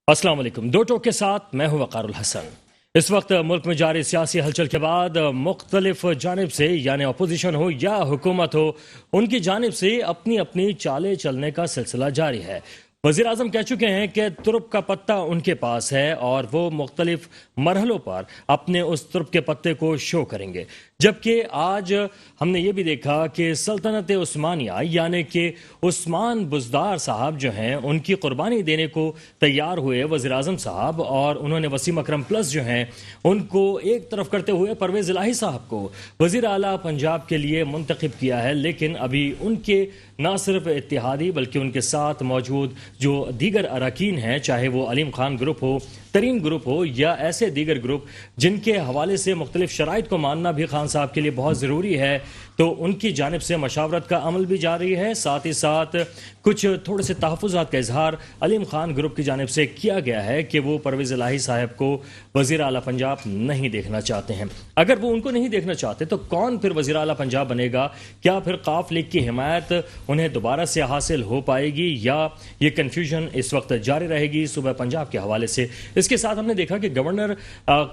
السلام علیکم۔ دو ٹوک کے ساتھ میں ہوں وقار الحسن۔ اس وقت ملک میں جاری سیاسی ہلچل کے بعد مختلف جانب سے یعنی اپوزیشن ہو یا حکومت ہو ان کی جانب سے اپنی اپنی چالیں چلنے کا سلسلہ جاری ہے۔ وزیر اعظم کہہ چکے ہیں کہ ترپ کا پتہ ان کے پاس ہے اور وہ مختلف مرحلوں پر اپنے اس ترپ کے پتے کو شو کریں گے، جبکہ آج ہم نے یہ بھی دیکھا کہ سلطنت عثمانیہ یعنی کہ عثمان بزدار صاحب جو ہیں ان کی قربانی دینے کو تیار ہوئے وزیر اعظم صاحب، اور انہوں نے وسیم اکرم پلس جو ہیں ان کو ایک طرف کرتے ہوئے پرویز الہی صاحب کو وزیر اعلیٰ پنجاب کے لیے منتخب کیا ہے۔ لیکن ابھی ان کے نہ صرف اتحادی بلکہ ان کے ساتھ موجود جو دیگر اراکین ہیں، چاہے وہ علیم خان گروپ ہو، ترین گروپ ہو یا ایسے دیگر گروپ جن کے حوالے سے مختلف شرائط کو ماننا بھی خان صاحب کے لیے بہت ضروری ہے، تو ان کی جانب سے مشاورت کا عمل بھی جاری ہے۔ ساتھ ہی ساتھ کچھ تھوڑے سے تحفظات کا اظہار علیم خان گروپ کی جانب سے کیا گیا ہے کہ وہ پرویز الہی صاحب کو وزیر اعلیٰ پنجاب نہیں دیکھنا چاہتے ہیں۔ اگر وہ ان کو نہیں دیکھنا چاہتے تو کون پھر وزیر اعلیٰ پنجاب بنے گا؟ کیا پھر قاف لیگ کی حمایت انہیں دوبارہ سے حاصل ہو پائے گی یا یہ کنفیوژن اس وقت جاری رہے گی صوبہ پنجاب کے حوالے سے؟ اس کے ساتھ ہم نے دیکھا کہ گورنر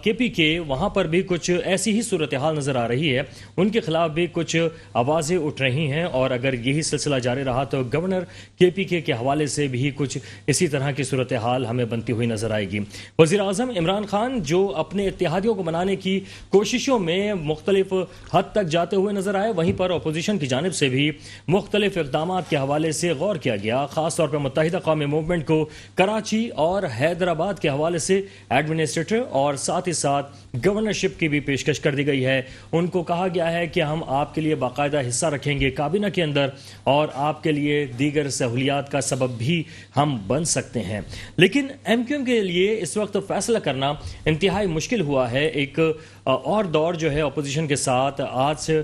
کے پی کے وہاں پر بھی کچھ ایسی ہی صورتحال نظر آ رہی ہے، ان کے خلاف بھی کچھ آوازیں اٹھ رہی ہیں، اور اگر یہی سلسلہ جاری رہا تو گورنر کے پی کے حوالے سے بھی کچھ اسی طرح کی صورتحال ہمیں بنتی ہوئی نظر آئے گی۔ وزیر اعظم عمران خان جو اپنے اتحادیوں کو منانے کی کوششوں میں مختلف حد تک جاتے ہوئے نظر آئے، وہیں پر اپوزیشن کی جانب سے بھی مختلف اقدامات کے حوالے سے غور کیا گیا، خاص طور پر متحدہ قومی موومنٹ کو کراچی اور حیدرآباد کے حوالے سے ایڈمنسٹریٹر اور ساتھ ہی ساتھ گورنرشپ کی بھی پیشکش کر دی گئی ہے۔ ان کو کہا گیا ہے کہ ہم آپ کے لیے باقاعدہ حصہ رکھیں گے کابینہ کے اندر اور آپ کے لیے دیگر سہولیات کا سبب بھی ہم بن سکتے ہیں۔ لیکن ایم کیو ایم کے لیے اس وقت فیصلہ کرنا انتہائی مشکل ہوا ہے۔ ایک اور دور جو ہے اپوزیشن کے ساتھ آج سے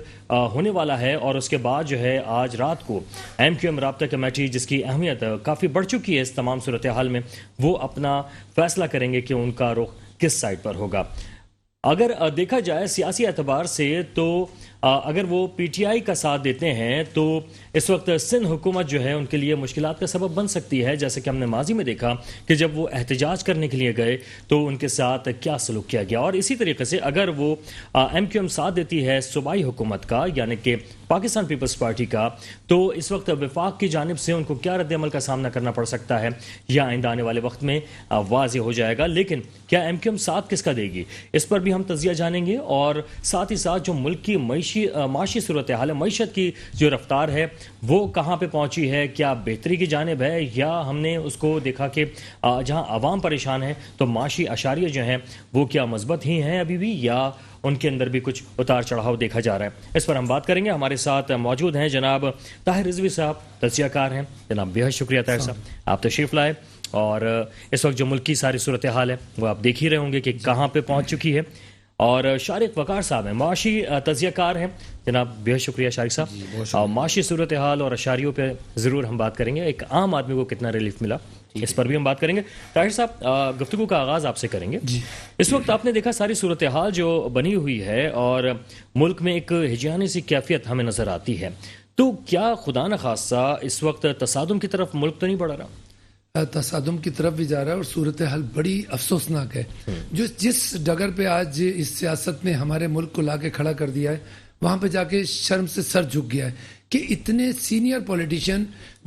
ہونے والا ہے، اور اس کے بعد جو ہے آج رات کو ایم کیو ایم رابطہ کمیٹی جس کی اہمیت کافی بڑھ چکی ہے اس تمام صورتحال میں، وہ اپنا فیصلہ کریں گے کہ ان کا رخ کس سائڈ پر ہوگا۔ اگر دیکھا جائے سیاسی اعتبار سے تو اگر وہ پی ٹی آئی کا ساتھ دیتے ہیں تو اس وقت سندھ حکومت جو ہے ان کے لیے مشکلات کا سبب بن سکتی ہے، جیسے کہ ہم نے ماضی میں دیکھا کہ جب وہ احتجاج کرنے کے لیے گئے تو ان کے ساتھ کیا سلوک کیا گیا، اور اسی طریقے سے اگر وہ ایم کیو ایم ساتھ دیتی ہے صوبائی حکومت کا یعنی کہ پاکستان پیپلز پارٹی کا، تو اس وقت وفاق کی جانب سے ان کو کیا رد عمل کا سامنا کرنا پڑ سکتا ہے یا آئندہ آنے والے وقت میں واضح ہو جائے گا۔ لیکن کیا ایم کیو ایم ساتھ کس کا دے گی، اس پر بھی ہم تجزیہ جانیں گے، اور ساتھ ہی ساتھ جو ملک کی معاشی صورتحال ہے، معیشت کی جو رفتار ہے وہ کہاں پہ پہنچی ہے، کیا بہتری کی جانب ہے، یا ہم نے اس کو دیکھا کہ جہاں عوام پریشان ہے تو معاشی اشاریہ جو ہیں وہ کیا مثبت ہی ہیں ابھی بھی، یا ان کے اندر بھی کچھ اتار چڑھاؤ دیکھا جا رہا ہے۔ اس پر ہم بات کریں گے۔ ہمارے ساتھ موجود ہیں جناب طاہر رضوی صاحب، تجزیہ کار ہیں۔ جناب بہت شکریہ طاہر صاحب، آپ تشریف لائے، اور اس وقت جو ملک کی ساری صورتحال ہے وہ آپ دیکھ ہی رہے ہوں گے کہ کہاں پہ پہنچ چکی ہے۔ اور شارق وقار صاحب ہیں، معاشی تجزیہ کار ہیں۔ جناب بہت شکریہ شارق صاحب، معاشی صورتحال اور اشاریوں پہ ضرور ہم بات کریں گے، ایک عام آدمی کو کتنا ریلیف ملا اس پر بھی ہم بات کریں گے۔ طاہر صاحب، گفتگو کا آغاز آپ سے کریں گے۔ اس وقت آپ نے دیکھا ساری صورتحال جو بنی ہوئی ہے اور ملک میں ایک ہجانی سی کیفیت ہمیں نظر آتی ہے، تو کیا خدا نخواستہ اس وقت تصادم کی طرف ملک تو نہیں بڑھ رہا؟ تصادم کی طرف بھی جا رہا ہے، اور صورتحال بڑی افسوسناک ہے۔ جس ڈگر پہ آج اس سیاست نے ہمارے ملک کو لا کے کھڑا کر دیا ہے، وہاں پہ جا کے شرم سے سر جھک گیا ہے کہ اتنے سینئر پولیٹیشین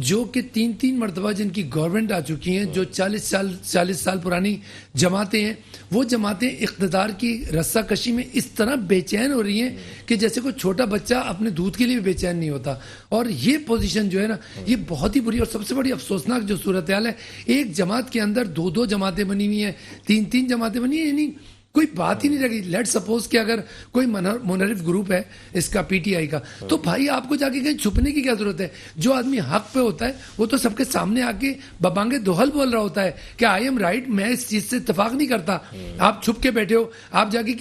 جو کہ تین مرتبہ جن کی گورنمنٹ آ چکی ہیں، جو 40 سال پرانی جماعتیں ہیں، وہ جماعتیں اقتدار کی رسہ کشی میں اس طرح بے چین ہو رہی ہیں کہ جیسے کوئی چھوٹا بچہ اپنے دودھ کے لیے بھی بے چین نہیں ہوتا۔ اور یہ پوزیشن جو ہے نا، یہ بہت ہی بری اور سب سے بڑی افسوسناک جو صورتحال ہے، ایک جماعت کے اندر دو جماعتیں بنی ہوئی ہیں، تین جماعتیں بنی ہیں، یعنی کوئی بات ہی نہیں رہی۔ لیٹ سپوز کہ اگر کوئی منحرف گروپ ہے اس کا پی ٹی آئی کا، تو بھائی آپ کو جا کے کہیں چھپنے کی کیا ضرورت ہے؟ جو آدمی حق پہ ہوتا ہے وہ تو سب کے سامنے آ کے ببانگے دوہل بول رہا ہوتا ہے کہ آئی ایم رائٹ، میں اس چیز سے اتفاق نہیں کرتا۔ آپ چھپ کے بیٹھے ہو، آپ جا کے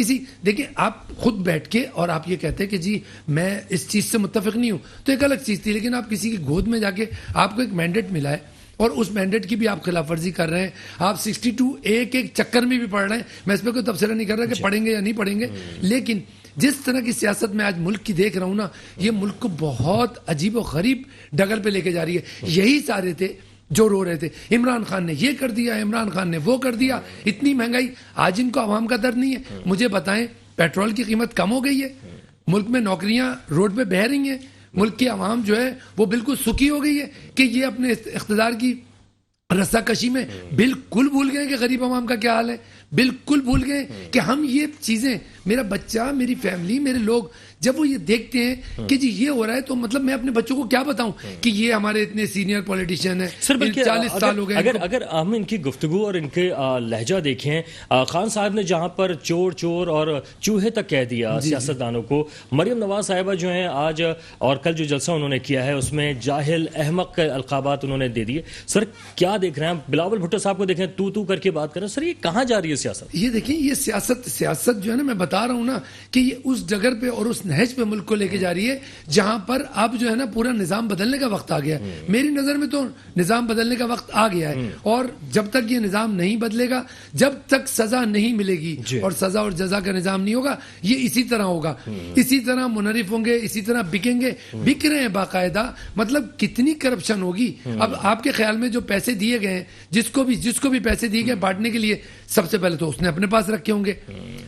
دیکھیں آپ خود بیٹھ کے اور آپ یہ کہتے ہیں کہ جی میں اس چیز سے متفق نہیں ہوں، تو ایک الگ چیز تھی، لیکن آپ کسی کی گود میں جا کے آپ کو ایک مینڈیٹ ملا ہے اور اس مینڈیٹ کی بھی آپ خلاف ورزی کر رہے ہیں، آپ 62 ایک چکر میں بھی پڑھ رہے ہیں۔ میں اس پہ کوئی تبصرہ نہیں کر رہا کہ پڑھیں گے یا نہیں پڑھیں گے، لیکن جس طرح کی سیاست میں آج ملک کی دیکھ رہا ہوں نا، یہ ملک کو بہت عجیب و غریب ڈگر پہ لے کے جا رہی ہے۔ یہی سارے تھے جو رو رہے تھے عمران خان نے یہ کر دیا, عمران خان نے وہ کر دیا, اتنی مہنگائی. آج ان کو عوام کا درد نہیں ہے. مجھے بتائیں پیٹرول کی قیمت کم ہو گئی ہے, ملک میں نوکریاں روڈ پہ بہہ رہی ہیں, ملک کی عوام جو ہے وہ بالکل سکھی ہو گئی ہے کہ یہ اپنے اقتدار کی رسا کشی میں بالکل بھول گئے کہ غریب عوام کا کیا حال ہے, بالکل بھول گئے کہ ہم یہ چیزیں, میرا بچہ, میری فیملی, میرے لوگ جب وہ یہ دیکھتے ہیں کہ جی یہ ہو رہا ہے تو مطلب میں اپنے بچوں کو کیا بتاؤں کہ یہ ہمارے اتنے سینئر پولیٹیشین ہیں, سر بلکہ 40 سال ہو گئے. اگر ہم ان کی گفتگو اور ان کے لہجہ دیکھیں, خان صاحب نے جہاں پر چور چور اور چوہے تک کہہ دیا سیاستدانوں کو, مریم نواز صاحبہ جو ہیں آج اور کل جو جلسہ انہوں نے کیا ہے اس میں جاہل احمق کے القابات انہوں نے دے دیے. سر کیا دیکھ رہے ہیں, بلاول بھٹو صاحب کو دیکھیں تو کر کے بات کریں, سر یہ کہاں جا رہی ہے سیاست؟ یہ دیکھیں یہ سیاست جو ہے نا, میں بتا رہا ہوں نا کہ یہ اس ڈگر پہ اور اس نہج پہ ملک کو لے کے جا رہی ہے جہاں پر اب جو ہے نا پورا نظام بدلنے کا وقت آ گیا ہے. میری نظر میں تو نظام بدلنے کا وقت آ گیا ہے, اور جب تک یہ نظام نہیں بدلے گا, جب تک سزا نہیں ملے گی اور سزا اور جزا کا نظام نہیں ہوگا, یہ اسی طرح ہوگا, اسی طرح منحرف ہوں گے, اسی طرح بکیں گے, بک رہے ہیں باقاعدہ. مطلب کتنی کرپشن ہوگی. اب آپ کے خیال میں جو پیسے دیے گئے ہیں, جس کو بھی پیسے دیے گئے بانٹنے کے لیے, سب سے پہلے تو اس نے اپنے پاس رکھے ہوں گے,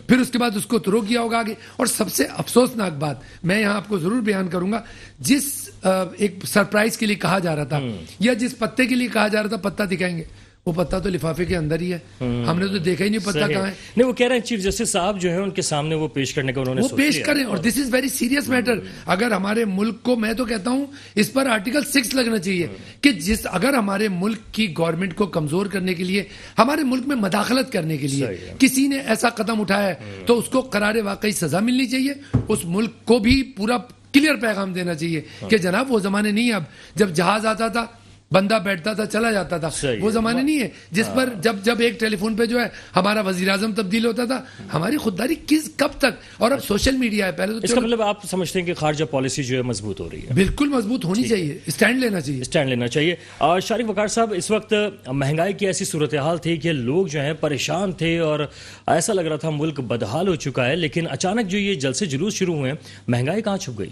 پھر اس کے بعد اس کو ترو کیا ہوگا آگے. اور سب سے افسوسناک بات میں یہاں آپ کو ضرور بیان کروں گا, جس ایک سرپرائز کے لیے کہا جا رہا تھا یا جس پتے کے لیے کہا جا رہا تھا پتا دکھائیں گے, وہ پتا تو لفافے کے اندر ہی ہے, ہم نے تو دیکھا ہی نہیں پتا کہاں ہے. نہیں, وہ کہہ رہے ہیں چیف جسٹس صاحب جو ہیں ان کے سامنے وہ پیش کرنے کا انہوں نے وہ پیش کریں, اور دس از ویری سیریس میٹر. اگر ہمارے ملک کو, میں تو کہتا ہوں اس پر آرٹیکل 6 لگنا چاہیے کہ اگر ہمارے ملک کی گورنمنٹ کو کمزور کرنے کے لیے, ہمارے ملک میں مداخلت کرنے کے لیے کسی نے ایسا قدم اٹھایا ہے تو اس کو قرار واقعی سزا ملنی چاہیے. اس ملک کو بھی پورا کلیئر پیغام دینا چاہیے کہ جناب وہ زمانے نہیں, اب جب جہاز آتا تھا بندہ بیٹھتا تھا چلا جاتا تھا, وہ زمانے نہیں ہے جس پر جب ایک ٹیلی فون پہ جو ہے ہمارا وزیر اعظم تبدیل ہوتا تھا. ہماری خودداری کب تک, اور اب سوشل میڈیا ہے. پہلے تو اس کا مطلب آپ سمجھتے ہیں کہ خارجہ پالیسی جو ہے مضبوط ہو رہی ہے؟ بالکل مضبوط ہونی چاہیے, اسٹینڈ لینا چاہیے. شارق وقار صاحب, اس وقت مہنگائی کی ایسی صورتحال تھی کہ لوگ جو ہیں پریشان تھے اور ایسا لگ رہا تھا ملک بدحال ہو چکا ہے, لیکن اچانک جو یہ جلسے جلوس شروع ہوئے, مہنگائی کہاں چھپ گئی؟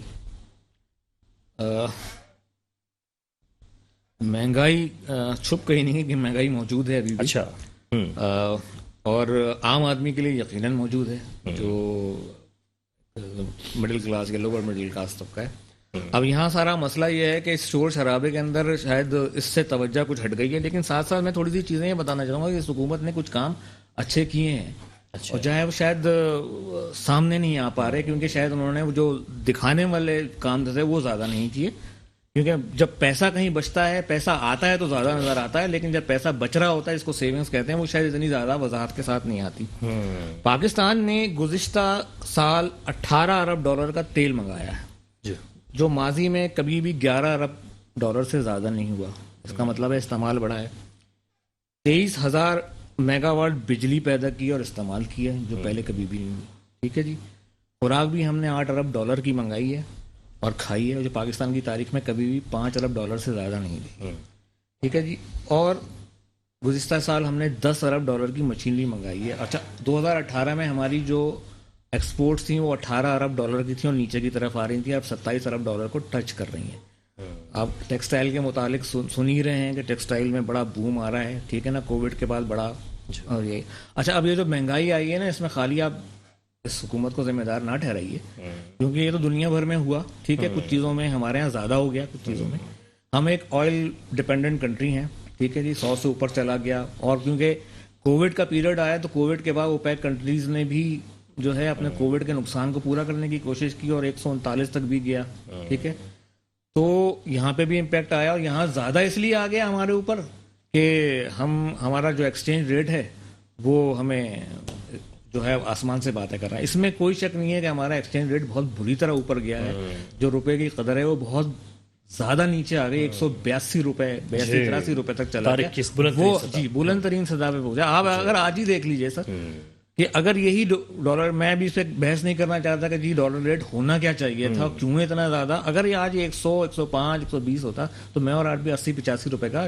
مہنگائی چھپ کہیں نہیں کہ مہنگائی موجود ہے ابھی بھی. اچھا. اور عام آدمی کے لیے یقیناً موجود ہے, جو مڈل کلاس کے لوور مڈل کلاس طبقہ ہے. اب یہاں سارا مسئلہ یہ ہے کہ اس شور شرابے کے اندر شاید اس سے توجہ کچھ ہٹ گئی ہے, لیکن ساتھ ساتھ میں تھوڑی سی چیزیں یہ بتانا چاہوں گا کہ اس حکومت نے کچھ کام اچھے کیے ہیں, اور چاہے وہ شاید سامنے نہیں آ پا رہے کیونکہ شاید انہوں نے جو دکھانے والے کام تھے وہ زیادہ نہیں کیے. کیونکہ جب پیسہ کہیں بچتا ہے, پیسہ آتا ہے تو زیادہ نظر آتا ہے, لیکن جب پیسہ بچ رہا ہوتا ہے, اس کو سیونگز کہتے ہیں, وہ شاید اتنی زیادہ وضاحت کے ساتھ نہیں آتی. پاکستان نے گزشتہ سال 18 ارب ڈالر کا تیل منگایا ہے, جو ماضی میں کبھی بھی 11 ارب ڈالر سے زیادہ نہیں ہوا. اس کا مطلب ہے استعمال بڑھا ہے. 23,000 میگا واٹ بجلی پیدا کی اور استعمال کیا ہے, جو پہلے کبھی بھی نہیں ہوئی. ٹھیک ہے جی. خوراک بھی ہم نے 8 ارب ڈالر کی منگائی ہے اور کھائی ہے, جو پاکستان کی تاریخ میں کبھی بھی 5 ارب ڈالر سے زیادہ نہیں دی. ٹھیک ہے جی. اور گزشتہ سال ہم نے 10 ارب ڈالر کی مشینری منگائی ہے. اچھا, 2018 میں ہماری جو ایکسپورٹس تھیں وہ 18 ارب ڈالر کی تھیں اور نیچے کی طرف آ رہی تھیں, اب 27 ارب ڈالر کو ٹچ کر رہی ہیں. اب ٹیکسٹائل کے متعلق سن ہی رہے ہیں کہ ٹیکسٹائل میں بڑا بوم آ رہا ہے. ٹھیک ہے نا, کووڈ کے بعد بڑا. اور یہ اچھا, اب یہ جو مہنگائی آئی ہے نا, اس میں خالی آپ اس حکومت کو ذمہ دار نہ ٹھہرائیے, کیونکہ یہ تو دنیا بھر میں ہوا. ٹھیک ہے, کچھ چیزوں میں ہمارے یہاں زیادہ ہو گیا, کچھ چیزوں میں ہم ایک آئل ڈپینڈنٹ کنٹری ہیں. ٹھیک ہے جی, 100 سے اوپر چلا گیا. اور کیونکہ کووڈ کا پیریڈ آیا تو کووڈ کے بعد اوپیک کنٹریز نے بھی جو ہے اپنے کووڈ کے نقصان کو پورا کرنے کی کوشش کی اور 139 تک بھی گیا. ٹھیک ہے, تو یہاں پہ بھی امپیکٹ آیا, اور یہاں زیادہ اس لیے آ گیا ہمارے اوپر کہ ہمارا جو ایکسچینج ریٹ ہے وہ ہمیں جو ہے آسمان سے باتیں کر رہا ہے. اس میں کوئی شک نہیں ہے کہ ہمارا ایکسچینج ریٹ بہت بری طرح اوپر گیا ہے. جو روپے کی قدر ہے وہ بہت زیادہ نیچے آ گئی, 182 روپے 83 روپے تک چلا گیا. وہ جی بلند ترین سطح پہ پہنچا. آپ اگر آج ہی دیکھ لیجئے سر کہ اگر یہی ڈالر, میں بھی اس پہ بحث نہیں کرنا چاہتا کہ جی ڈالر ریٹ ہونا کیا چاہیے تھا, کیوں اتنا زیادہ. اگر یہ آج 100 105 120 ہوتا تو میں اور آج بھی 80 85 روپے کا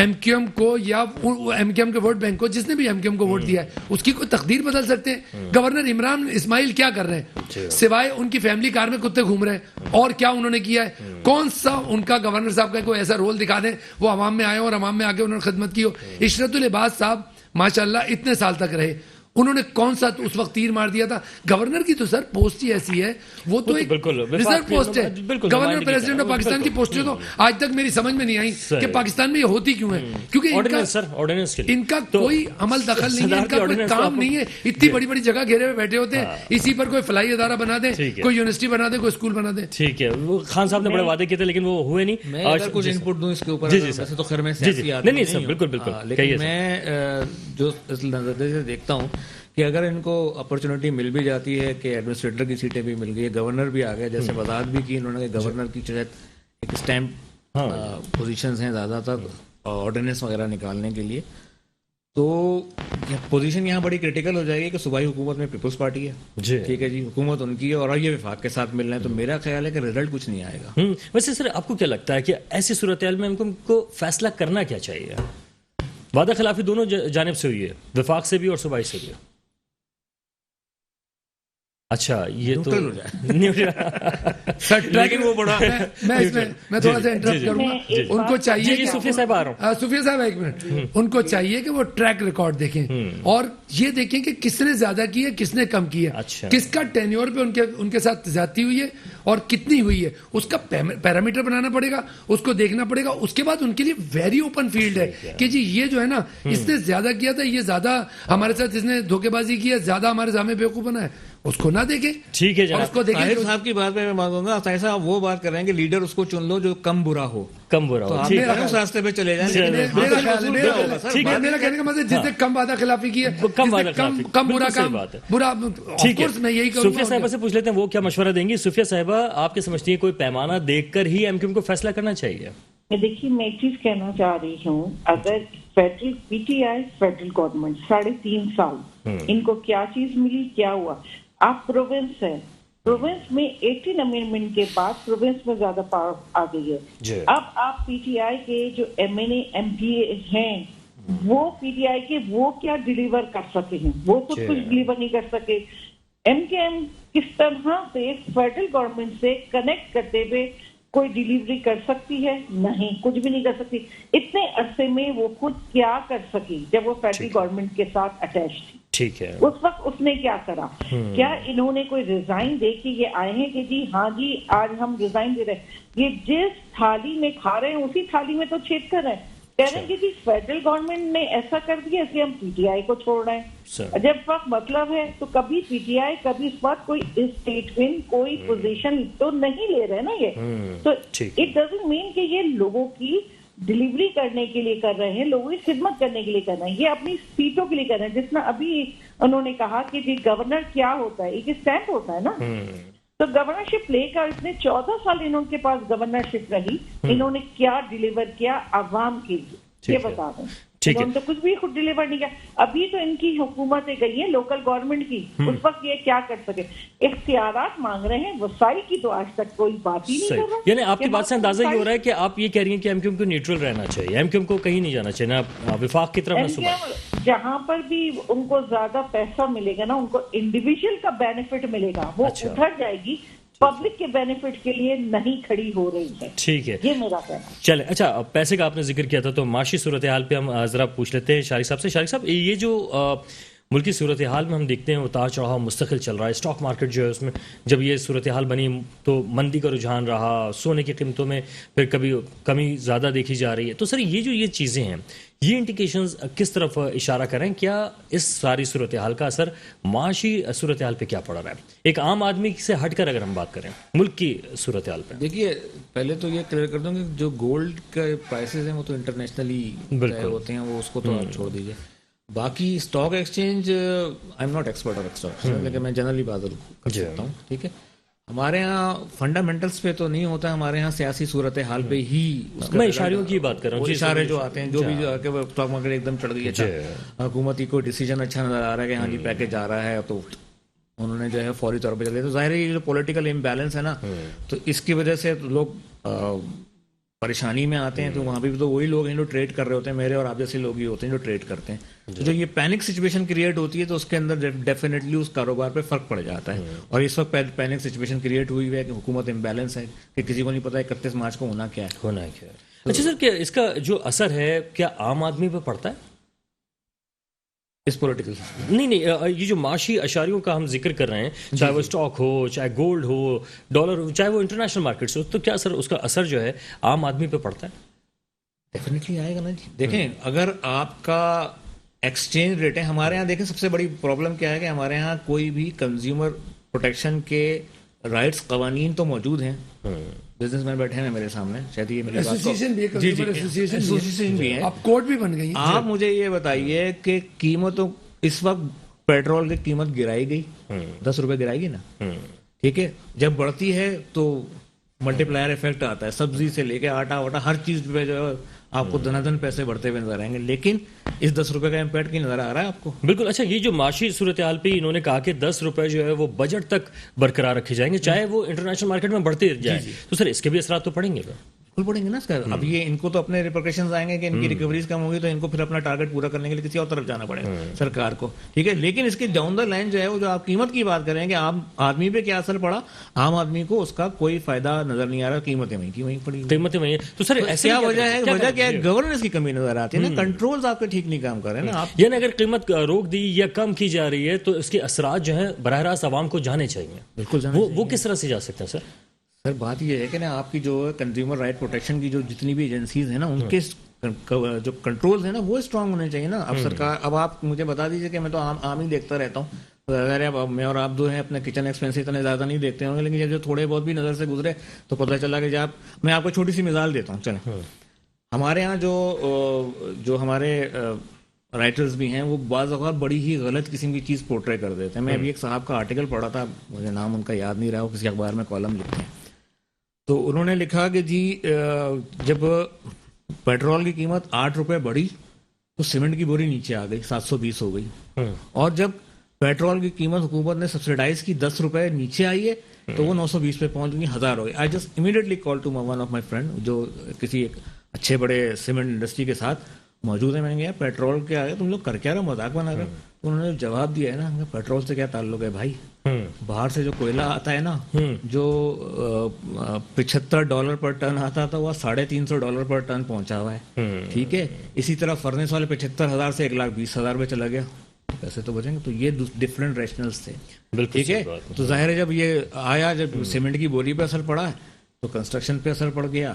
MQM کو یا MQM کے ووٹ بینک کو, جس نے بھی MQM کو ووٹ دیا ہے, اس کی کوئی تقدیر بدل سکتے ہیں؟ گورنر عمران اسماعیل کیا کر رہے ہیں سوائے ان کی فیملی کار میں کتے گھوم رہے ہیں؟ اور کیا انہوں نے کیا ہے؟ کون سا ان کا گورنر صاحب کا کوئی ایسا رول دکھا دیں وہ عوام میں آئے اور عوام میں آگے انہوں نے خدمت کی ہو؟ عشرت العباد صاحب ماشاءاللہ اتنے سال تک رہے, انہوں نے کون سا اس وقت تیر مار دیا تھا؟ گورنر کی تو سر پوسٹ ہی ایسی ہے, وہ تو ایک ریزرو پوسٹ ہے. گورنر پریزیڈنٹ آف پاکستان کی پوسٹیں تو آج تک میری سمجھ میں نہیں آئی کہ پاکستان میں یہ ہوتی کیوں ہے, کیونکہ ان کا کوئی عمل دخل نہیں ہے, ان کا کوئی کام نہیں ہے. اتنی بڑی بڑی جگہ گھیرے میں بیٹھے ہوتے ہیں, اسی پر کوئی فلاحی ادارہ بنا دیں, کوئی یونیورسٹی بنا دیں, کوئی اسکول بنا دیں. ٹھیک ہے, خان صاحب نے بڑے وعدے کیے تھے لیکن وہ ہوئے نہیں. میں اگر کچھ انپٹ دوں اس کے اوپر, ویسے تو خیر میں سیاسی آدمی نہیں ہوں, بالکل بالکل, لیکن میں جو اس نظریے سے دیکھتا ہوں کہ اگر ان کو اپرچونٹی مل بھی جاتی ہے کہ ایڈمنسٹریٹر کی سیٹیں بھی مل گئی, گورنر بھی آ گئے, جیسے وضاحت بھی کی انہوں نے کہ گورنر کی شاید ایک اسٹیمپ پوزیشنز ہیں زیادہ تر آرڈیننس وغیرہ نکالنے کے لیے, تو پوزیشن یہاں بڑی کرٹیکل ہو جائے گی کہ صوبائی حکومت میں پیپلز پارٹی ہے, ٹھیک ہے جی, حکومت ان کی ہے اور یہ وفاق کے ساتھ مل رہے ہیں, تو میرا خیال ہے کہ رزلٹ کچھ نہیں آئے گا. ویسے سر آپ کو کیا لگتا ہے کہ ایسی صورتحال میں ہم کو فیصلہ کرنا کیا چاہیے؟ وعدہ خلافی دونوں جانب سے ہوئی ہے, وفاق سے بھی اور صوبائی سے بھی. اچھا یہ تو لیکن وہ بڑا میں تھوڑا سا انٹرپٹ کروں گا. ان کو چاہیے صوفیہ صاحب آ رہا ہوں, صوفیہ صاحب ایک منٹ, ان کو چاہیے کہ وہ ٹریک ریکارڈ دیکھیں اور یہ دیکھیں کہ کس نے زیادہ کی ہے, کس نے کم کی ہے, کس کا ٹینیور پہ ان کے ساتھ زیادتی ہوئی ہے اور کتنی ہوئی ہے, اس کا پیرامیٹر بنانا پڑے گا, اس کو دیکھنا پڑے گا. اس کے بعد ان کے لیے ویری اوپن فیلڈ ہے کہ جی یہ جو ہے نا اس نے زیادہ کیا تھا, یہ زیادہ ہمارے ساتھ اس نے دھوکے بازی کی ہے, زیادہ ہمارے سامنے بیوقوف بنا ہے, اس کو نہ دیکھیں. ٹھیک ہے جناب, اس کو دیکھیں. طاہر صاحب کی بات میں مانگوں گا, طاہر صاحب وہ بات کر رہے ہیں کہ لیڈر اس کو چن لو جو کم برا ہو, اس راستے پہ چلے جائیں. میرا کہنے کا مطلب جس نے کم وعدہ خلافی کی ہے, کم برا کام برا, میں یہی کروں گا. صوفیہ صاحبہ سے پوچھ لیتے ہیں وہ کیا مشورہ دیں گی. صوفیہ صاحبہ آپ کے سمجھتی ہیں کوئی پیمانہ دیکھ کر ہی MQM کو فیصلہ کرنا چاہیے؟ دیکھیے میں ایک چیز کہنا چاہ رہی ہوں, اگر فیڈرل PTI فیڈرل گورنمنٹ 3.5 سال ان کو کیا چیز ملی, کیا ہوا. آپ پروونس ہے, پروونس میں 18 امینڈمنٹ کے بعد پروونس میں زیادہ پاور آ گئی ہے. اب آپ PTI کے جو MNA MPA ہیں وہ PTI کے وہ کیا ڈیلیور کر سکے ہیں, وہ خود کچھ ڈیلیور نہیں کر سکے. MKM کس طرح سے فیڈرل گورنمنٹ سے کنیکٹ کرتے ہوئے کوئی ڈیلیوری کر سکتی ہے؟ نہیں, کچھ بھی نہیں کر سکتی. اتنے عرصے میں وہ خود کیا کر سکی جب وہ فیڈرل گورنمنٹ کے ساتھ اٹیچ تھی؟ ٹھیک ہے, اس وقت اس نے کیا کرا؟ کیا انہوں نے کوئی ریزائن دے کے یہ آئے ہیں کہ جی ہاں جی آج ہم ریزائن دے رہے ہیں؟ یہ جس تھالی میں کھا رہے ہیں اسی تھالی میں تو چھید کر رہے ہیں. کہہ رہے ہیں کہ جی فیڈرل گورنمنٹ نے ایسا کر دیا اس لیے ہم PTI کو چھوڑ رہے ہیں. جب وقت مطلب ہے تو کبھی PTI کبھی اس وقت کوئی اسٹیٹمنٹ کوئی پوزیشن تو نہیں لے رہے نا یہ. تو اٹ ڈزنٹ مین کہ یہ لوگوں کی ڈیلیوری کرنے کے لیے کر رہے ہیں, لوگوں کی خدمت کرنے کے لیے کر رہے ہیں, یہ اپنی سیٹوں کے لیے کر رہے ہیں. جس میں ابھی انہوں نے کہا کہ جی گورنر کیا ہوتا ہے, ایک اسٹیمپ ہوتا ہے نا. تو گورنرشپ لے کر اتنے 14 سال انہوں کے پاس گورنرشپ رہی, انہوں نے کیا ڈیلیور کیا عوام کے لیے یہ بتا دیں. انہوں نے تو کچھ بھی خود ڈیلیور نہیں کیا. ابھی تو ان کی حکومتیں گئی ہیں لوکل گورنمنٹ کی, اس وقت یہ کیا کر سکے؟ اختیارات مانگ رہے ہیں, وسائل کی تو آج تک کوئی بات ہی نہیں کر رہا. یعنی آپ کی بات سے اندازہ یہ ہو رہا ہے کہ آپ یہ کہہ رہی ہیں کہ MQM کو نیوٹرل رہنا چاہیے, MQM کو کہیں نہیں جانا چاہیے, نہ وفاق کی طرف نہ صوبہ. جہاں پر بھی ان کو زیادہ پیسہ ملے گا نا, ان کو انڈیویجل کا بینیفٹ ملے گا, وہ ادھر جائے گی, پبلک کے بینیفٹ کے لیے نہیں کھڑی ہو رہی ہے. ٹھیک ہے, یہ میرا کہنا. چلیں, اچھا پیسے کا آپ نے ذکر کیا تھا تو معاشی صورتحال پہ ہم ذرا پوچھ لیتے ہیں شارق صاحب سے. شارق صاحب, یہ جو ملکی صورتحال میں ہم دیکھتے ہیں اتار چڑھاؤ مستقل چل رہا ہے, اسٹاک مارکیٹ جو ہے اس میں جب یہ صورتحال بنی تو مندی کا رجحان رہا, سونے کی قیمتوں میں پھر کبھی کمی زیادہ دیکھی جا رہی ہے. تو سر یہ چیزیں ہیں, یہ انڈیکیشنز کس طرف اشارہ کریں؟ کیا اس ساری صورتحال کا اثر معاشی صورتحال پہ کیا پڑ رہا ہے, ایک عام آدمی سے ہٹ کر اگر ہم بات کریں ملک کی صورتحال پہ؟ دیکھیے پہلے تو یہ کلیئر کر دوں کہ جو گولڈ کے پرائسز ہیں وہ تو انٹرنیشنلی طے ہوتے ہیں, وہ اس کو تو آپ چھوڑ دیجیے. باقی stock exchange I am not expert of stock, لیکن میں جنرلی بات کر سکتا ہوں. ٹھیک ہے, ہمارے ہاں فنڈامنٹلس پہ تو نہیں ہوتا, ہمارے ہاں سیاسی صورتحال پہ ہی میں اشاریوں کی بات کر رہا ہوں. اشارے جو آتے ہیں, جو بھی اسٹاک مارکیٹ ایک دم چڑھ گئی ہے, حکومتی کوئی ڈیسیجن اچھا نظر آ رہا ہے کہ ہاں جی پیکج آ رہا ہے, تو انہوں نے جو ہے فوری طور پہ چل دیا. تو ظاہر ہے یہ جو پولیٹیکل امبیلنس ہے نا, تو اس کی وجہ سے لوگ پریشانی میں آتے ہیں تو وہاں پہ بھی تو وہی لوگ ہیں جو ٹریڈ کر رہے ہوتے ہیں, میرے اور آپ جیسے لوگ ہی ہوتے ہیں جو ٹریڈ کرتے ہیں. تو جو یہ پینک سچویشن کریٹ ہوتی ہے تو اس کے اندر ڈیفینیٹلی اس کاروبار پہ فرق پڑ جاتا ہے. اور اس وقت پینک سچویشن کریٹ ہوئی ہے کہ حکومت امبیلنس ہے, کہ کسی کو نہیں پتا 31 مارچ کو ہونا کیا ہے. اچھا سر, کیا اس کا جو اثر ہے کیا عام آدمی پہ پڑتا ہے اس پولیٹیکل؟ نہیں, یہ جو معاشی اشاریوں کا ہم ذکر کر رہے ہیں, چاہے وہ اسٹاک ہو, چاہے گولڈ ہو, ڈالر ہو, چاہے وہ انٹرنیشنل مارکیٹس ہو, تو کیا سر اس کا اثر جو ہے عام آدمی پہ پڑتا ہے؟ ڈیفینیٹلی آئے گا نا جی. دیکھیں اگر آپ کا ایکسچینج ریٹ ہے, ہمارے یہاں دیکھیں سب سے بڑی پرابلم کیا ہے کہ ہمارے یہاں کوئی بھی کنزیومر پروٹیکشن کے رائٹس قوانین تو موجود ہیں. بزنس مین بیٹھے ہیں میرے سامنے, شاید یہ میری ایسوسیشن بھی ہے, ایسوسیشن بھی ہے, اب کورٹ بھی بن گئی. آپ مجھے یہ بتائیے کہ قیمتوں اس وقت پیٹرول کی قیمت گرائی گئی, 10 روپے گرائی گی نا, ٹھیک ہے, جب بڑھتی ہے تو ملٹی پلائر افیکٹ آتا ہے, سبزی سے لے کے آٹا واٹا ہر چیز پہ جو ہے آپ کو دنادن پیسے بڑھتے ہوئے نظر آئیں گے, لیکن اس 10 روپے کا امپیکٹ کی نظر آ رہا ہے آپ کو؟ بالکل. اچھا, یہ جو معاشی صورتحال پہ انہوں نے کہا کہ 10 روپے جو ہے وہ بجٹ تک برقرار رکھے جائیں گے, چاہے وہ انٹرنیشنل مارکیٹ میں بڑھتے جائیں, تو سر اس کے بھی اثرات تو پڑیں گے؟ بالکل پڑیں گے نا اس کا. اب یہ ان کو تو اپنے ریپرکیشنز آئیں گے کہ ان کی ریکوریز کم ہوگی تو ان کو پھر اپنا ٹارگیٹ پورا کرنے کے لیے کسی اور طرف جانا پڑے گا سرکار کو, ٹھیک ہے. لیکن اس کے ڈاؤن دا لائن جو ہے وہ جو آپ قیمت کی بات کریں کہ عام آدمی پہ کیا اثر پڑا, عام آدمی کو اس کا کوئی فائدہ نظر نہیں آ رہا, قیمتیں وہیں کی وہیں پڑی, قیمتیں وہیں. تو سر ایسے کیا وجہ ہے؟ وجہ کیا ہے؟ گورننس کی کمی نظر آتی ہے نا, کنٹرولز آپ کے ٹھیک نہیں کام کر رہے ہیں نا. آپ یعنی اگر قیمت روک دی یا کم کی جا رہی ہے تو اس کے اثرات جو ہیں براہ راست عوام کو جانے چاہیے. بالکل وہ کس طرح سے جا سکتے ہیں سر؟ سر بات یہ ہے کہ نا آپ کی جو کنزیومر رائٹ پروٹیکشن کی جو جتنی بھی ایجنسیز ہیں نا, ان کے جو کنٹرولز ہیں نا وہ اسٹرانگ ہونے چاہیے نا. اب سرکار, اب آپ مجھے بتا دیجیے کہ میں تو عام ہی دیکھتا رہتا ہوں, میں اور آپ دو ہیں اپنے کچن ایکسپینس اتنے زیادہ نہیں دیکھتے ہوں گے, لیکن جب جو تھوڑے بہت بھی نظر سے گزرے تو پتہ چلا کہ میں آپ کو چھوٹی سی مثال دیتا ہوں. چلیں, ہمارے یہاں جو ہمارے رائٹرز بھی ہیں وہ بعض اوقات بڑی ہی غلط قسم کی چیز پورٹرے کر دیتے ہیں. میں ابھی ایک صاحب کا آرٹیکل پڑھا تھا, مجھے نام ان کا یاد نہیں رہا, وہ کسی اخبار میں کالم لکھتے ہیں, تو انہوں نے لکھا کہ جی جب پیٹرول کی قیمت 8 روپے بڑھی تو سیمنٹ کی بوری نیچے آ گئی, 720 ہو گئی, اور جب پیٹرول کی قیمت حکومت نے سبسیڈائز کی 10 روپے نیچے آئی ہے تو وہ 920 پہ پہنچ گئی, 1000 ہو گئی. I just immediately call to one of my friend جو کسی ایک اچھے بڑے سیمنٹ انڈسٹری کے ساتھ موجود ہے. میں نے کہا پیٹرول کے آگے تم لوگ کر کیا رہے, مذاق بنا رہے. انہوں نے جواب دیا ہے نا, پیٹرول سے کیا تعلق ہے بھائی, باہر سے جو کوئلہ آتا ہے نا, جو $75 پر ٹن آتا تھا وہ $350 پر ٹن پہنچا ہوا ہے, ٹھیک ہے. اسی طرح فرنس والے 75,000 سے 1,20,000 پہ چلا گیا, پیسے تو بچیں گے. تو یہ ڈفرینٹ ریشنلز تھے, ٹھیک ہے. تو ظاہر ہے جب یہ آیا, جب سیمنٹ کی بوری پہ اثر پڑا تو کنسٹرکشن پہ اثر پڑ گیا,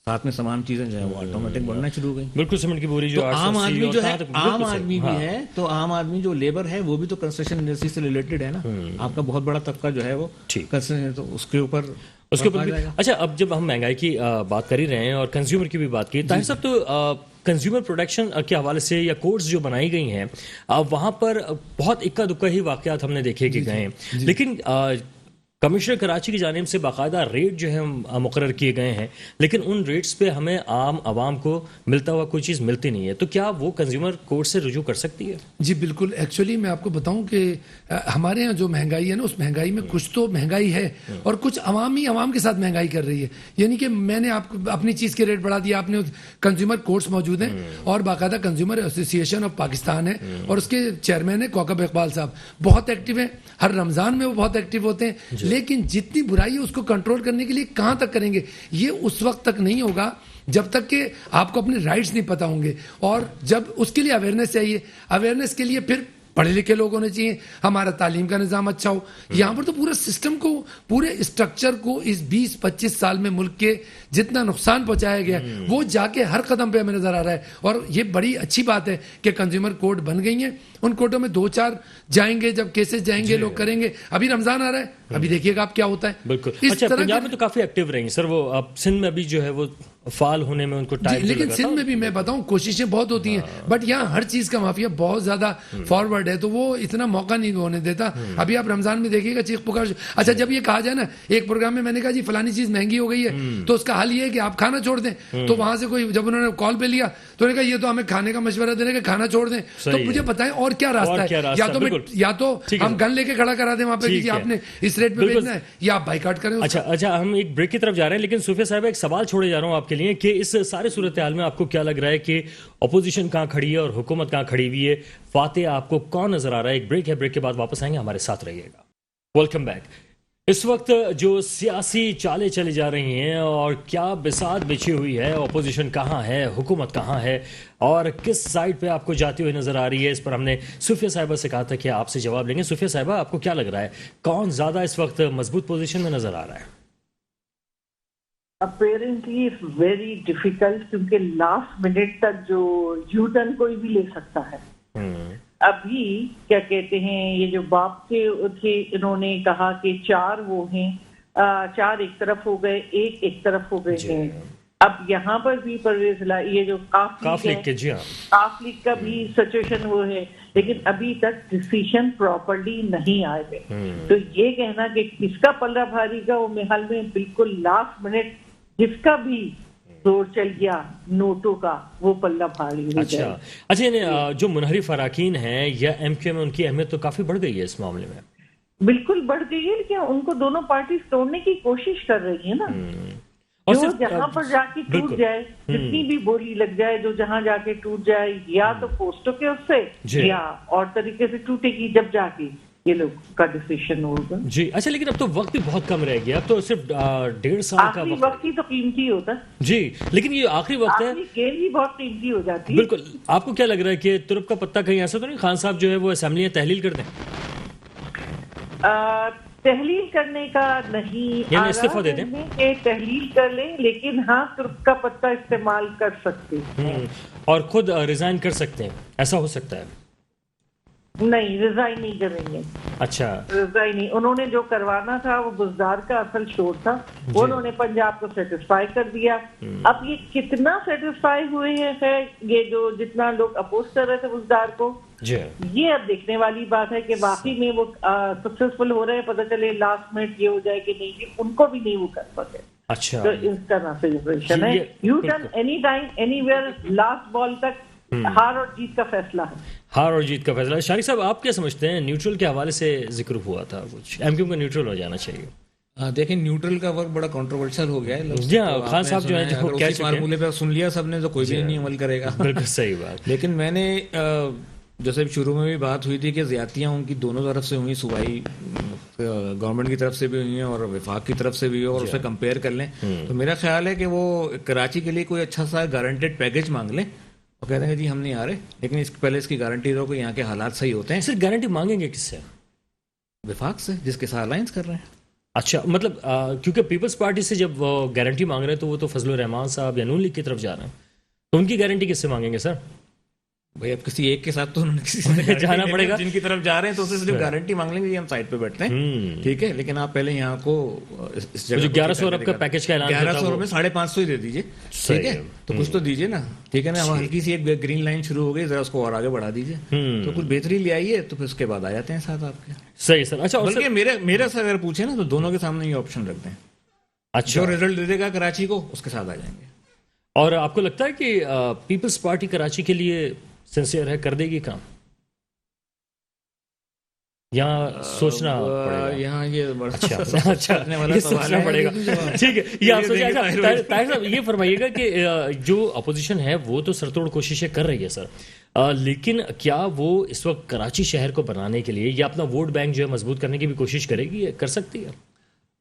ساتھ میں تمام چیزیں جو ہے وہ آٹومیٹک بڑھنا شروع ہو گئی. بالکل, سیمنٹ کی بوری جو عام آدمی جو ہے, عام آدمی بھی ہے, تو عام آدمی جو لیبر ہے وہ بھی تو کنسٹرکشن انڈسٹری سے ریلیٹڈ ہے نا. آپ کا بہت بڑا طبقہ جو ہے وہ کنسٹرکشن, تو اس کے اوپر بھی. اچھا, اب جب ہم مہنگائی کی بات کر ہی رہے ہیں اور کنزیومر کی بھی بات کی, طاہر صاحب تو کنزیومر پروٹیکشن کے حوالے سے یا کوڈز جو بنائی گئی ہیں وہاں پر بہت اکا دکا ہی واقعات ہم نے دیکھے کہ گئے ہیں, لیکن کمشنر کراچی کی جانب سے باقاعدہ ریٹ جو ہے مقرر کیے گئے ہیں, لیکن ان ریٹس پہ ہمیں عام عوام کو ملتا ہوا کوئی چیز ملتی نہیں ہے. تو کیا وہ کنزیومر کورٹ سے رجوع کر سکتی ہے؟ جی بالکل. ایکچولی میں آپ کو بتاؤں کہ ہمارے یہاں جو مہنگائی ہے نا, اس مہنگائی میں کچھ تو مہنگائی ہے اور کچھ عوام کے ساتھ مہنگائی کر رہی ہے. یعنی کہ میں نے آپ کو اپنی چیز کے ریٹ بڑھا دیا, آپ نے کنزیومر کورٹس موجود ہیں اور باقاعدہ کنزیومر ایسوسیشن آف پاکستان ہے اور اس کے چیئرمین ہے کوکب اقبال صاحب, بہت ایکٹیو ہیں. ہر رمضان میں وہ بہت ایکٹیو ہوتے ہیں, لیکن جتنی برائی ہے اس کو کنٹرول کرنے کے لیے کہاں تک کریں گے, یہ اس وقت تک نہیں ہوگا جب تک کہ آپ کو اپنے رائٹس نہیں پتہ ہوں گے. اور جب اس کے لیے اویئرنیس چاہیے, اویئرنیس کے لیے پھر پڑھے لکھے لوگ ہونے چاہیے, ہمارا تعلیم کا نظام اچھا ہو. یہاں پر تو پورا سسٹم کو, پورے اسٹرکچر کو اس 20-25 سال میں ملک کے جتنا نقصان پہنچایا گیا وہ جا کے ہر قدم پہ ہمیں نظر آ رہا ہے. اور یہ بڑی اچھی بات ہے کہ کنزیومر کورٹ بن گئی ہیں. ان کورٹوں میں 2-4 جائیں گے, جب کیسز جائیں گے لوگ کریں گے. ابھی رمضان آ رہا ہے, ابھی دیکھیے گا آپ کیا ہوتا ہے. بالکل. اچھا, پنجاب میں تو کافی ایکٹیو رہیں گے سر وہ, اب سندھ میں بھی جو ہے وہ فعال ہونے میں ان کو ٹائم, لیکن سندھ میں بھی میں بتاؤں کوششیں بہت ہوتی ہیں, بٹ یہاں ہر چیز کا مافیا بہت زیادہ فارورڈ ہے, تو وہ اتنا موقع نہیں ہونے دیتا. ابھی آپ رمضان میں دیکھیے گا چیخ پکار. اچھا, جب یہ کہا جائے نا, ایک پروگرام میں نے کہا جی فلانی چیز مہنگی ہو گئی ہے, تو اس کا حل یہ ہے کہ آپ کھانا چھوڑ دیں. تو وہاں سے کوئی, جب انہوں نے کال پہ لیا تو انہوں نے کہا یہ تو ہمیں کھانے کا مشورہ دے رہے کہ کھانا چھوڑ دیں. تو مجھے بتائیں اور کیا راستہ ہے, یا تو ہم گن لے کے کھڑا کرا دیں وہاں پہ کہ آپ نے اس ریٹ پہ بھیجنا ہے یا آپ بائیکاٹ کریں. اچھا ہم ایک بریک کی طرف جا رہے ہیں, لیکن صوفیہ صاحبہ ایک سوال چھوڑے جا رہا ہوں آپ کے لیے کہ اس سارے صورتحال میں آپ کو کیا لگ رہا ہے کہ اپوزیشن کہاں کھڑی ہے اور حکومت کہاں کھڑی ہوئی ہے؟ فاتح آپ کو کون نظر آ رہا ہے؟ ایک بریک ہے, بریک کے بعد واپس آئیں گے, ہمارے ساتھ رہیے گا. Welcome back. اس وقت جو سیاسی چالیں چلی جا رہی ہیں اور کیا بساط بچھی ہوئی ہے, اپوزیشن کہاں ہے, حکومت کہاں ہے اور کس سائڈ پہ آپ کو جاتی ہوئی نظر آ رہی ہے, اس پر ہم نے صوفیہ صاحبہ سے کہا تھا کہ آپ سے جواب لیں گے. صوفیہ صاحبہ آپ کو کیا لگ رہا ہے, کون زیادہ اس وقت مضبوط پوزیشن میں نظر آ رہا ہے؟ اپیرنٹلی اٹس ویری ڈیفیکلٹ, کیونکہ لاسٹ منٹ تک جو یو ٹرن کوئی بھی لے سکتا ہے. ابھی کیا کہتے ہیں, یہ جو باپ کے تھے انہوں نے کہا کہ 4 وہ ہیں, 4 ایک طرف ہو گئے, ایک طرف ہو گئے ہیں. اب یہاں پر بھی پرویز یہ جو کاف لیگ کا بھی سچویشن وہ ہے, لیکن ابھی تک ڈیسیشن پراپرلی نہیں آئے ہوئے. تو یہ کہنا کہ کس کا پلہ بھاری کا, وہ محل میں بالکل لاسٹ منٹ جس کا بھی زور چل گیا نوٹوں کا, وہ پلہ بھاری ہو جائے. اچھا جو منحرف اراکین ہیں یا ایم کیو میں, ان کی اہمیت تو کافی بڑھ گئی ہے اس معاملے میں. بالکل بڑھ گئی ہے, لیکن ان کو دونوں پارٹیز توڑنے کی کوشش کر رہی ہیں نا. جو جہاں پر جا کے ٹوٹ جائے, جتنی بھی بولی لگ جائے, جو جہاں جا کے ٹوٹ جائے, یا تو پوسٹوں کے اس سے یا اور طریقے سے ٹوٹے گی, جب جا کے یہ لوگ کا ڈیسیشن ہوگا. جی اچھا, لیکن اب تو وقت بھی بہت کم رہ گیا, اب تو صرف 1.5 سال کا وقت ہی تو قیمتی ہوتا ہے. جی لیکن یہ آخری وقت ہے, گیند بھی بہت قیمتی ہو جاتی ہے. بالکل. آپ کو کیا لگ رہا ہے کہ ترپ کا پتہ کہیں ایسا تو نہیں خان صاحب جو ہے وہ اسمبلی میں تحلیل کر دیں؟ تحلیل کرنے کا نہیں, یعنی استعفیٰ دے دیں کہ تحلیل کر لیں, لیکن ہاں ترپ کا پتہ استعمال کر سکتے ہیں اور خود ریزائن کر سکتے ہیں, ایسا ہو سکتا ہے؟ نہیں, ریزائن نہیں کریں گے. اچھا, ریزائن نہیں, انہوں نے جو کروانا تھا وہ بزدار کا اصل شور تھا, انہوں نے پنجاب کو سیٹسفائی کر دیا. اب یہ کتنا سیٹسفائی ہوئے ہیں, یہ جو جتنا لوگ اپوز کر رہے تھے بزدار کو, یہ اب دیکھنے والی بات ہے کہ واقعی میں وہ سکسیسفل ہو رہے ہیں. پتہ چلے لاسٹ منٹ یہ ہو جائے کہ نہیں, ان کو بھی نہیں وہ کر پاتے. اچھا, تو اس طرح سے جنریشن ہے, you turn any time any where, last ball تک ہار اور جیت کا فیصلہ ہے. ہار اور جیت کا فیصلہ. شارق صاحب آپ کیا سمجھتے ہیں, نیوٹرل کے حوالے سے ذکر ہوا تھا کچھ, ایم کیو کا نیوٹرل ہو جانا چاہیے. دیکھیں نیوٹرل کا ورک بڑا کنٹروورشل ہو گیا ہے. جی ہاں, خان صاحب جو ہیں وہ اسی فارمولے پہ سن لیا سب نے تو کوئی بھی نہیں عمل کرے گا. بالکل صحیح بات. لیکن میں نے جیسے شروع میں بھی بات ہوئی تھی کہ زیادتیاں ان کی دونوں طرف سے ہوئی, صوبائی گورنمنٹ کی طرف سے بھی ہوئی ہیں اور وفاق کی طرف سے بھی ہوئی, اور اسے کمپیئر کر لیں تو میرا خیال ہے کہ وہ کراچی کے لیے کوئی اچھا سا گارنٹیڈ پیکج مانگ لیں اور کہتے ہیں جی ہم نہیں آ رہے, لیکن پہلے اس کی گارنٹی دو کہ یہاں کے حالات صحیح ہوتے ہیں. صرف گارنٹی مانگیں گے کس سے؟ وفاق سے, جس کے ساتھ الائنس کر رہے ہیں. اچھا, مطلب کیونکہ پیپلز پارٹی سے جب وہ گارنٹی مانگ رہے ہیں تو وہ تو فضل الرحمان صاحب یا نون لیگ کی طرف جا رہے ہیں, تو ان کی گارنٹی کس سے مانگیں گے سر؟ بھائی اب کسی ایک کے ساتھ تو انہوں نے کسی سے جانا پڑے گا, جن کی طرف جا رہے ہیں تو اسے صرف گارنٹی مانگ لیں گے, ہم سائٹ پہ بیٹھتے ہیں ٹھیک ہے, لیکن آپ پہلے یہاں کو اس جگہ 1100 ارب کا پیکج کا اعلان 1100 میں 550 ہی دے دیجیے, ٹھیک ہے, تو کچھ تو دیجیے نا, ٹھیک ہے نا. ہلکی سی ایک گرین لائن شروع ہو گئی, ذرا اس کو اور آگے بڑھا دیجیے, تو کچھ بہتری لے آئیے, تو پھر اس کے بعد آ جاتے ہیں ساتھ آپ کے. صحیح سر. اچھا, بلکہ میرا سے اگر پوچھیں نا تو دونوں کے سامنے یہ آپشن رکھ دیں. اچھا, جو رزلٹ دے دے گا کراچی کو اس کے ساتھ آ جائیں گے. اور آپ کو لگتا ہے کہ پیپلز پارٹی کراچی کے لیے سنسیئر ہے, کر دے گی کام, یہاں سوچنا پڑے گا؟ یہاں یہ سوچنا پڑے گا, ٹھیک ہے. یہ آپ سوچیں. طاہر صاحب یہ فرمائیے گا کہ جو اپوزیشن ہے وہ تو سرتوڑ کوششیں کر رہی ہے سر, لیکن کیا وہ اس وقت کراچی شہر کو بنانے کے لیے یا اپنا ووٹ بینک جو ہے مضبوط کرنے کی بھی کوشش کرے گی, کر سکتی ہے؟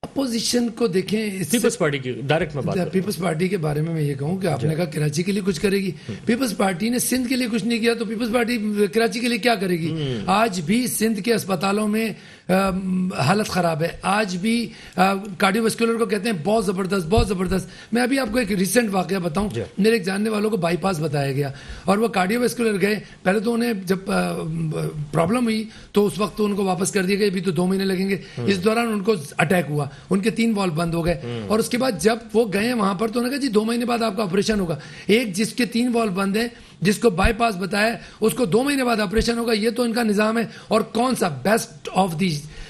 اپوزیشن کو دیکھیں, پیپلز پارٹی کی ڈائریکٹ میں بات, پیپلز پارٹی کے بارے میں یہ کہوں کہ آپ نے کہا کراچی کے لیے کچھ کرے گی. پیپلز پارٹی نے سندھ کے لیے کچھ نہیں کیا, تو پیپلز پارٹی کراچی کے لیے کیا کرے گی؟ آج بھی سندھ کے اسپتالوں میں حالت خراب ہے, آج بھی کارڈیو واسکولر کو کہتے ہیں بہت زبردست بہت زبردست. میں ابھی آپ کو ایک ریسنٹ واقعہ بتاؤں, میرے ایک جاننے والوں کو بائی پاس بتایا گیا اور وہ کارڈیو واسکولر گئے, پہلے تو انہیں جب پرابلم ہوئی تو اس وقت ان کو واپس کر دیا گیا, ابھی تو 2 مہینے لگیں گے. اس دوران ان کو اٹیک ہوا, ان کے 3 والو بند ہو گئے, اور اس کے بعد جب وہ گئے وہاں پر تو انہوں نے کہا جی 2 مہینے بعد آپ کا آپریشن ہوگا. ایک جس کے 3 والو بند ہیں, جس کو بائی پاس بتایا اس کو 2 مہینے بعد آپریشن ہوگا. یہ تو ان کا نظام ہے. اور کون سا بیسٹ آف دی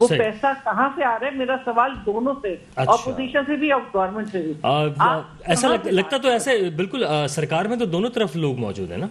وہ پیسہ کہاں سے آ رہا ہے؟ میرا سوال دونوں سے, اپوزیشن سے بھی اور گورنمنٹ سے بھی. ایسا لگتا تو ایسے بالکل سرکار میں تو دونوں طرف لوگ موجود ہیں نا,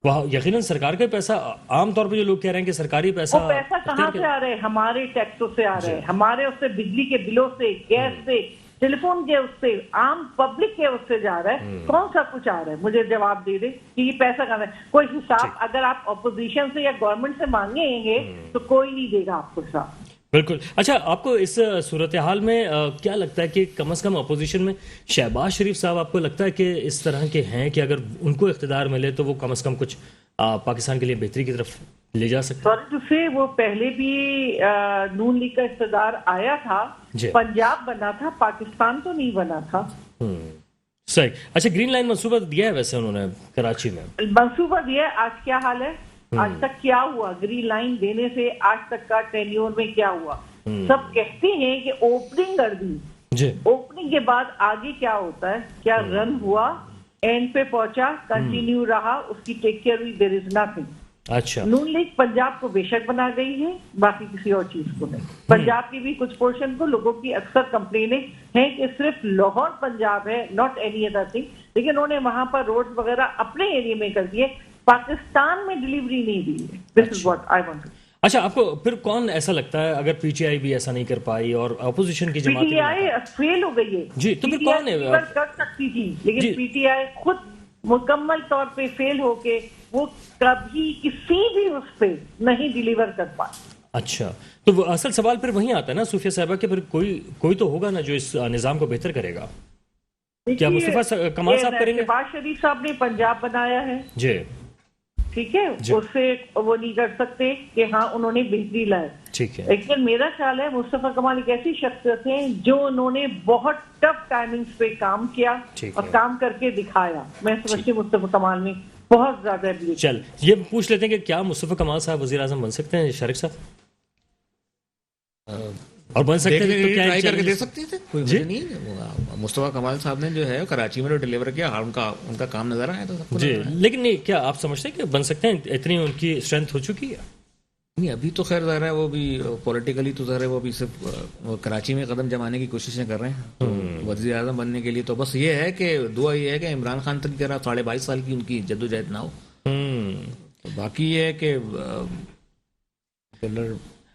وہاں یقیناً سرکار کا پیسہ, عام طور پہ جو لوگ کہہ رہے ہیں کہ سرکاری پیسہ, وہ پیسہ کہاں سے آ رہے ہیں؟ ہمارے ٹیکسوں سے آ رہے ہیں, ہمارے اس سے بجلی کے بلوں سے, گیس سے, ٹیلی فون کے, اس سے عام پبلک کے اس سے جا رہا ہے. کون سا کچھ آ رہا ہے؟ مجھے جواب دے دیں کہ یہ پیسہ کہاں ہے. کوئی حساب اگر آپ اپوزیشن سے یا گورنمنٹ سے مانگیں گے تو کوئی نہیں دے گا آپ کو حساب. بالکل. اچھا, آپ کو اس صورتحال میں کیا لگتا ہے کہ کم از کم اپوزیشن میں شہباز شریف صاحب آپ کو لگتا ہے کہ اس طرح کے ہیں کہ اگر ان کو اقتدار ملے تو وہ کم از کم کچھ پاکستان کے لیے بہتری کی طرف لے جا سکتے ہیں؟ سوری ٹو سے, وہ پہلے بھی نون لیگ کا اقتدار آیا تھا, پنجاب بنا تھا, پاکستان تو نہیں بنا تھا. صحیح. اچھا, گرین لائن منصوبہ دیا ہے ویسے انہوں نے کراچی میں؟ منصوبہ دیا ہے. آج کیا حال ہے؟ آج تک کیا ہوا؟ گرین لائن دینے سے آج تک کا ٹینیور میں کیا ہوا؟ سب کہتے ہیں کہ اوپننگ کر دی, اوپننگ کے بعد آگے کیا ہوتا ہے؟ کیا رن ہوا؟ اینڈ پہ پہنچا, کنٹینیو رہا, اس کی ٹیک کیئر ہوئی؟ دیر از نتھنگ. اچھا, نون لیگ پنجاب کو بے شک بنا گئی ہے, باقی کسی اور چیز کو نہیں. پنجاب کی بھی کچھ پورشن کو لوگوں کی اکثر کمپلینیں ہیں کہ صرف لاہور پنجاب ہے, ناٹ اینی ادر تھنگ, لیکن انہوں نے وہاں پر روڈ وغیرہ اپنے ایریے میں کر دیے, پاکستان میں ڈلیوری نہیں دی ہے. دس از واٹ آئی وانٹ. اچھا, آپ کو پھر کون ایسا لگتا ہے اگر پی ٹی آئی بھی ایسا نہیں کر پائی اور اپوزیشن کی جماعت پی ٹی آئی فیل ہو گئی ہے؟ جی, تو پھر کون ہے؟ کر سکتی تھی, لیکن پی ٹی آئی خود مکمل طور پہ فیل ہو کے وہ کبھی کسی بھی اس پہ نہیں ڈیلیور کر پائے. اچھا, تو وہ اصل سوال پھر وہیں آتا ہے نا صوفیہ صاحبہ کہ پھر کوئی تو ہوگا نا جو اس نظام کو بہتر کرے گا. کیا مصطفیٰ کمال صاحب کریں گے؟ شہباز شریف صاحب نے پنجاب بنایا ہے, جی ٹھیک ہے, اس سے وہ نہیں کر سکتے کہ ہاں انہوں نے بہتری لائے, ٹھیک ہے. لیکن میرا خیال ہے مصطفیٰ کمال ایک ایسی شخصیت ہیں جو انہوں نے بہت ٹف ٹائمنگز پہ کام کیا اور کام کر کے دکھایا. میں سمجھتی ہوں مصطفیٰ کمال میں بہت زیادہ ابلیٹی. چل, یہ پوچھ لیتے ہیں کہ کیا مصطفیٰ کمال صاحب وزیر اعظم بن سکتے ہیں شارق صاحب؟ اور بن سکتے ہیں تو کیا ٹرائی کر کے دے سکتے تھے, کوئی وجہ نہیں ہے. مصطفیٰ کمال صاحب نے جو ہے کراچی میں جو ڈلیور کیا, ان کا کام نظر آیا تو جی, لیکن نہیں, کیا آپ سمجھتے ہیں کہ بن سکتے ہیں؟ اتنی ان کی اسٹرینتھ ہو چکی ہے؟ نہیں, ابھی تو خیر ظاہر ہے وہ بھی پولیٹیکلی تو ظاہر ہے وہ بھی صرف کراچی میں قدم جمانے کی کوششیں کر رہے ہیں وزیر اعظم بننے کے لیے. تو بس یہ ہے کہ دعا یہ ہے کہ عمران خان تک کی طرح 22.5 سال کی ان کی جدوجہد نہ ہو. باقی یہ ہے کہ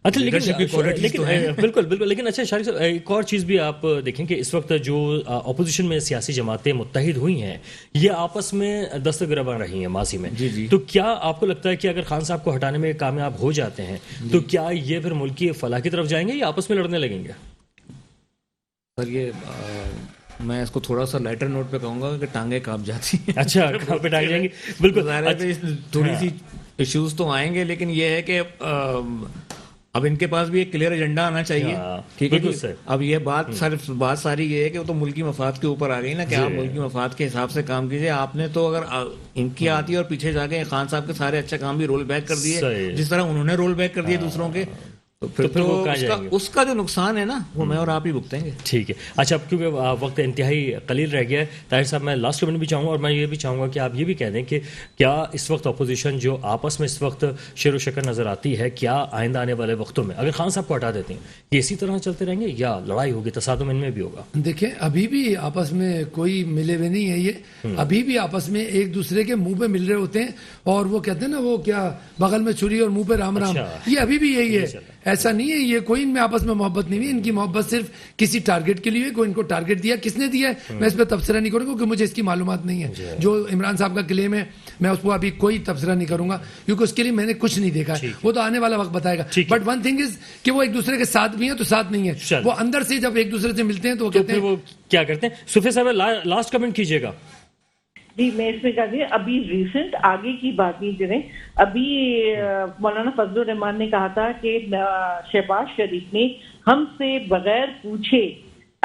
اچھا, لیکن بالکل. لیکن اچھا شارق صاحب, ایک اور چیز بھی آپ دیکھیں کہ اس وقت جو اپوزیشن میں سیاسی جماعتیں متحد ہوئی ہیں, یہ آپس میں دستگرباں رہی ہیں ماضی میں. تو کیا آپ کو لگتا ہے کہ اگر خان صاحب کو ہٹانے میں کامیاب ہو جاتے ہیں تو کیا یہ پھر ملک کی فلاح کی طرف جائیں گے یا آپس میں لڑنے لگیں گے؟ سر, یہ میں اس کو تھوڑا سا لائٹر نوٹ پہ کہوں گا کہ ٹانگیں کانپ جاتی ہیں. اچھا, کہاں پہ ٹانگ جائیں گے؟ بالکل, تھوڑی سی ایشوز تو آئیں گے, لیکن یہ ہے کہ اب ان کے پاس بھی ایک کلیئر ایجنڈا آنا چاہیے. ٹھیک ہے, اب یہ بات ساری یہ ہے کہ وہ تو ملکی مفاد کے اوپر آ گئی نا کہ آپ ملکی مفاد کے حساب سے کام کیجیے. آپ نے تو اگر ان کی آتی ہے اور پیچھے جا کے خان صاحب کے سارے اچھے کام بھی رول بیک کر دیے جس طرح انہوں نے رول بیک کر دیے دوسروں کے, تو پھر اس کا جو نقصان ہے نا وہ میں اور آپ ہی بھگتیں گے. ٹھیک ہے. اچھا, اب کیونکہ وقت انتہائی قلیل رہ گیا ہے, طاہر صاحب میں لاسٹ کمنٹ بھی چاہوں گا, اور میں یہ بھی چاہوں گا کہ آپ یہ بھی کہہ دیں کہ کیا اس وقت اپوزیشن جو آپس میں اس وقت شیر و شکر نظر آتی ہے, کیا آئندہ آنے والے وقتوں میں اگر خان صاحب کو ہٹا دیتے ہیں یہ اسی طرح چلتے رہیں گے یا لڑائی ہوگی, تصادم ان میں بھی ہوگا؟ دیکھیں, ابھی بھی آپس میں کوئی ملے ہوئے نہیں ہے. یہ ابھی بھی آپس میں ایک دوسرے کے منہ پہ مل رہے ہوتے ہیں, اور وہ کہتے ہیں نا وہ کیا بغل میں چھری اور منہ پہ رام رام, یہ ابھی بھی یہی ہے. ایسا نہیں ہے, یہ کوئی ان میں آپس میں محبت نہیں ہوئی. ان کی محبت صرف کسی ٹارگٹ کے لیے, کوئی ان کو ٹارگٹ دیا, کس نے دیا ہے میں اس پہ تبصرہ نہیں کروں گا کیونکہ مجھے اس کی معلومات نہیں ہے. جو عمران صاحب کا کلیم ہے میں اس کو ابھی کوئی تبصرہ نہیں کروں گا کیونکہ اس کے لیے میں نے کچھ نہیں دیکھا ہے, وہ تو آنے والا وقت بتائے گا. بٹ ون تھنگ از کہ وہ ایک دوسرے کے ساتھ بھی ہیں تو ساتھ نہیں ہے, وہ اندر سے جب ایک دوسرے سے ملتے ہیں تو وہ کہتے ہیں وہ کیا کرتے ہیں. صوفیہ صاحب لاسٹ کمنٹ کیجیے گا. جی, میں اس میں کہتی ہوں ابھی ریسنٹ آگے کی بات نہیں کریں. ابھی مولانا فضل الرحمان نے کہا تھا کہ شہباز شریف نے ہم سے بغیر پوچھے